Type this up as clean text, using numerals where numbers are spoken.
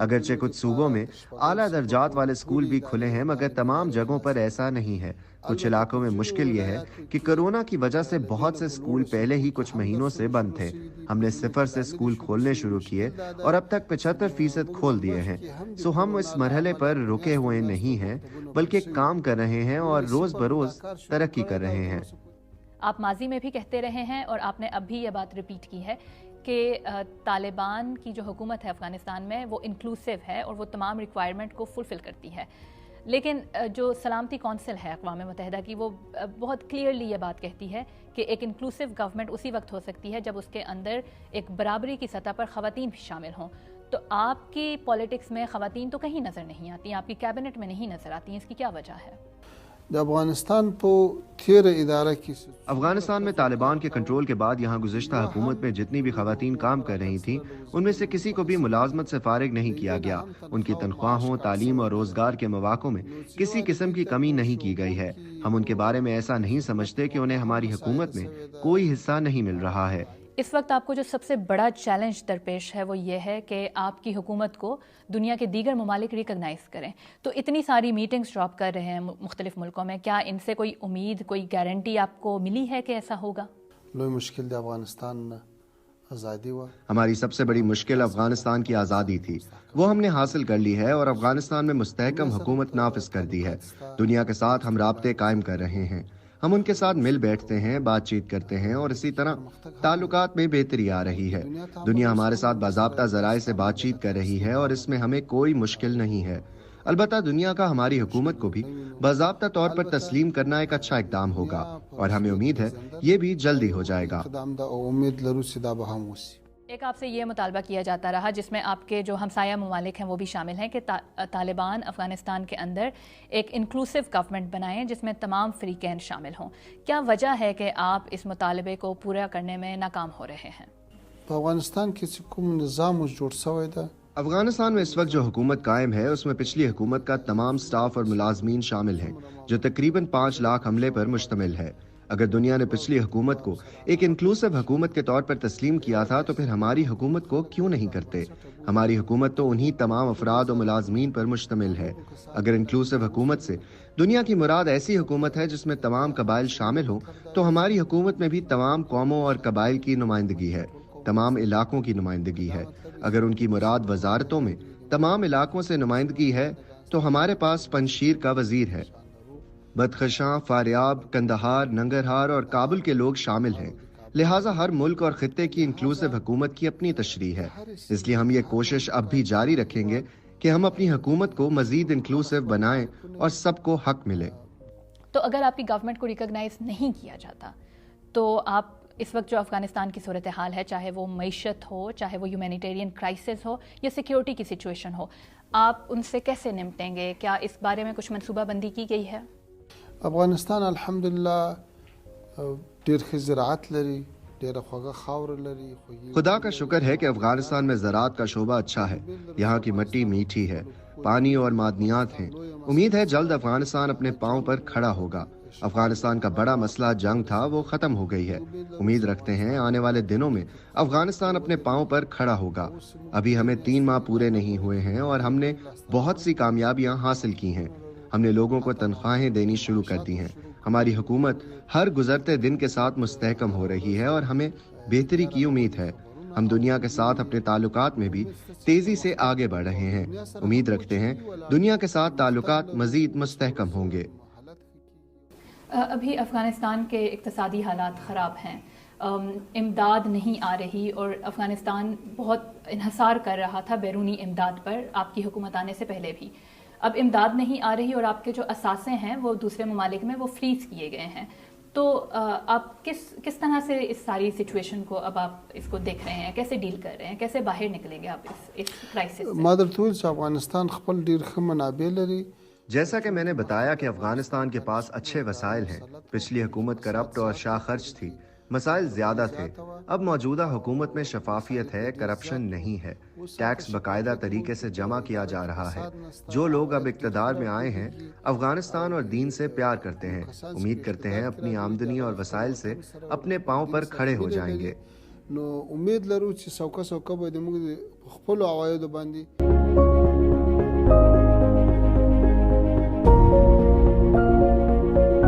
اگرچہ کچھ صوبوں میں اعلیٰ درجات والے اسکول بھی کھلے ہیں، مگر تمام جگہوں پر ایسا نہیں ہے۔ کچھ علاقوں میں مشکل یہ ہے کہ کورونا کی وجہ سے بہت سے اسکول پہلے ہی کچھ مہینوں سے بند تھے۔ ہم نے 0 سے اسکول کھولنے شروع کیے اور اب تک 75% کھول دیے ہیں۔ سو ہم اس مرحلے پر رکے ہوئے نہیں ہیں، بلکہ کام کر رہے ہیں اور روز بروز ترقی کر رہے ہیں۔ آپ ماضی میں بھی کہتے رہے ہیں اور آپ نے اب بھی یہ بات ریپیٹ کی ہے کہ طالبان کی جو حکومت ہے افغانستان میں وہ انکلوسیو ہے اور وہ تمام ریکوائرمنٹ کو فلفل کرتی ہے، لیکن جو سلامتی کونسل ہے اقوام متحدہ کی، وہ بہت کلیئرلی یہ بات کہتی ہے کہ ایک انکلوسیو گورنمنٹ اسی وقت ہو سکتی ہے جب اس کے اندر ایک برابری کی سطح پر خواتین بھی شامل ہوں۔ تو آپ کی پالیٹکس میں خواتین تو کہیں نظر نہیں آتی، آپ کی کیبنٹ میں نہیں نظر آتی ہیں، اس کی کیا وجہ ہے؟ افغانستان کو 13 ادارہ کی افغانستان میں طالبان کے کنٹرول کے بعد یہاں گزشتہ حکومت میں جتنی بھی خواتین کام کر رہی تھیں، ان میں سے کسی کو بھی ملازمت سے فارغ نہیں کیا گیا۔ ان کی تنخواہوں، تعلیم اور روزگار کے مواقع میں کسی قسم کی کمی نہیں کی گئی ہے۔ ہم ان کے بارے میں ایسا نہیں سمجھتے کہ انہیں ہماری حکومت میں کوئی حصہ نہیں مل رہا ہے۔ اس وقت آپ کو جو سب سے بڑا چیلنج درپیش ہے وہ یہ ہے کہ آپ کی حکومت کو دنیا کے دیگر ممالک ریکگنائز کریں۔ تو اتنی ساری میٹنگز ڈراپ کر رہے ہیں مختلف ملکوں میں، کیا ان سے کوئی امید، کوئی گارنٹی آپ کو ملی ہے کہ ایسا ہوگا؟ لوی مشکل افغانستان آزادی ہوا۔ ہماری سب سے بڑی مشکل افغانستان کی آزادی تھی، وہ ہم نے حاصل کر لی ہے اور افغانستان میں مستحکم حکومت نافذ کر دی ہے۔ دنیا کے ساتھ ہم رابطے قائم کر رہے ہیں، ہم ان کے ساتھ مل بیٹھتے ہیں، بات چیت کرتے ہیں اور اسی طرح تعلقات میں بہتری آ رہی ہے۔ دنیا ہمارے ساتھ باضابطہ ذرائع سے بات چیت کر رہی ہے اور اس میں ہمیں کوئی مشکل نہیں ہے۔ البتہ دنیا کا ہماری حکومت کو بھی باضابطہ طور پر تسلیم کرنا ایک اچھا اقدام ہوگا اور ہمیں امید ہے یہ بھی جلدی ہو جائے گا۔ ایک آپ سے یہ مطالبہ کیا جاتا رہا جس میں آپ کے جو ہمسایہ ممالک ہیں وہ بھی شامل ہیں کہ طالبان افغانستان کے اندر ایک انکلوسیو گورنمنٹ بنائیں جس میں تمام فریقین شامل ہوں۔ کیا وجہ ہے کہ آپ اس مطالبے کو پورا کرنے میں ناکام ہو رہے ہیں؟ افغانستان کی نظام جوڑ سوی تھا۔ افغانستان میں اس وقت جو حکومت قائم ہے اس میں پچھلی حکومت کا تمام سٹاف اور ملازمین شامل ہیں، جو تقریباً 5 لاکھ عملے پر مشتمل ہے۔ اگر دنیا نے پچھلی حکومت کو ایک انکلوسیو حکومت کے طور پر تسلیم کیا تھا تو پھر ہماری حکومت کو کیوں نہیں کرتے؟ ہماری حکومت تو انہی تمام افراد و ملازمین پر مشتمل ہے۔ اگر انکلوسیو حکومت سے دنیا کی مراد ایسی حکومت ہے جس میں تمام قبائل شامل ہوں، تو ہماری حکومت میں بھی تمام قوموں اور قبائل کی نمائندگی ہے، تمام علاقوں کی نمائندگی ہے۔ اگر ان کی مراد وزارتوں میں تمام علاقوں سے نمائندگی ہے تو ہمارے پاس پنجشیر کا وزیر ہے، بدخشاں، فاریاب، کندہار، ننگرہار اور کابل کے لوگ شامل ہیں۔ لہٰذا ہر ملک اور خطے کی انکلوسیو حکومت کی اپنی تشریح ہے، اس لیے ہم یہ کوشش اب بھی جاری رکھیں گے کہ ہم اپنی حکومت کو مزید انکلوسیو بنائیں اور سب کو حق ملے۔ تو اگر آپ کی گورنمنٹ کو ریکگنائز نہیں کیا جاتا تو آپ اس وقت جو افغانستان کی صورتحال ہے، چاہے وہ معیشت ہو، چاہے وہ ہیومینیٹیرین کرائسس ہو یا سیکیورٹی کی سچویشن ہو، آپ ان سے کیسے نمٹیں گے؟ کیا اس بارے میں کچھ منصوبہ بندی کی گئی ہے؟ افغانستان الحمدللہ ډیر ښه زراعت لري، ډیره خوږه خاوره لري۔ خدا کا شکر ہے کہ افغانستان میں زراعت کا شعبہ اچھا ہے، یہاں کی مٹی میٹھی ہے، پانی اور معدنیات ہیں۔ امید ہے جلد افغانستان اپنے پاؤں پر کھڑا ہوگا۔ افغانستان کا بڑا مسئلہ جنگ تھا، وہ ختم ہو گئی ہے۔ امید رکھتے ہیں آنے والے دنوں میں افغانستان اپنے پاؤں پر کھڑا ہوگا۔ ابھی ہمیں 3 ماہ پورے نہیں ہوئے ہیں اور ہم نے بہت سی کامیابیاں حاصل کی ہیں۔ ہم نے لوگوں کو تنخواہیں دینی شروع کر دی ہیں۔ ہماری حکومت ہر گزرتے دن کے ساتھ مستحکم ہو رہی ہے اور ہمیں بہتری کی امید ہے۔ ہم دنیا کے ساتھ اپنے تعلقات میں بھی تیزی سے آگے بڑھ رہے ہیں۔ امید رکھتے ہیں دنیا کے ساتھ تعلقات مزید مستحکم ہوں گے۔ ابھی افغانستان کے اقتصادی حالات خراب ہیں، امداد نہیں آ رہی اور افغانستان بہت انحصار کر رہا تھا بیرونی امداد پر آپ کی حکومت آنے سے پہلے بھی۔ اب امداد نہیں آ رہی اور آپ کے جو اثاثے ہیں وہ دوسرے ممالک میں وہ فریز کیے گئے ہیں، تو آپ کس طرح سے اس ساری سچویشن کو اب آپ اس کو دیکھ رہے ہیں، کیسے ڈیل کر رہے ہیں، کیسے باہر نکلیں گے آپ اس کرائسس سے؟ مادرتوز افغانستان خپل ډیر ښه منابع لري۔ جیسا کہ میں نے بتایا کہ افغانستان کے پاس اچھے وسائل ہیں۔ پچھلی حکومت کرپٹ اور شاہ خرچ تھی، مسائل زیادہ تھے۔ اب موجودہ حکومت میں شفافیت ہے، کرپشن نہیں ہے، ٹیکس باقاعدہ طریقے سے جمع کیا جا رہا ہے۔ جو لوگ اب اقتدار میں آئے ہیں افغانستان اور دین سے پیار کرتے ہیں، امید کرتے ہیں اپنی آمدنی اور وسائل سے اپنے پاؤں پر کھڑے ہو جائیں گے۔ نو امید لرو چې څوکه به د موږ خپل عوایدو باندې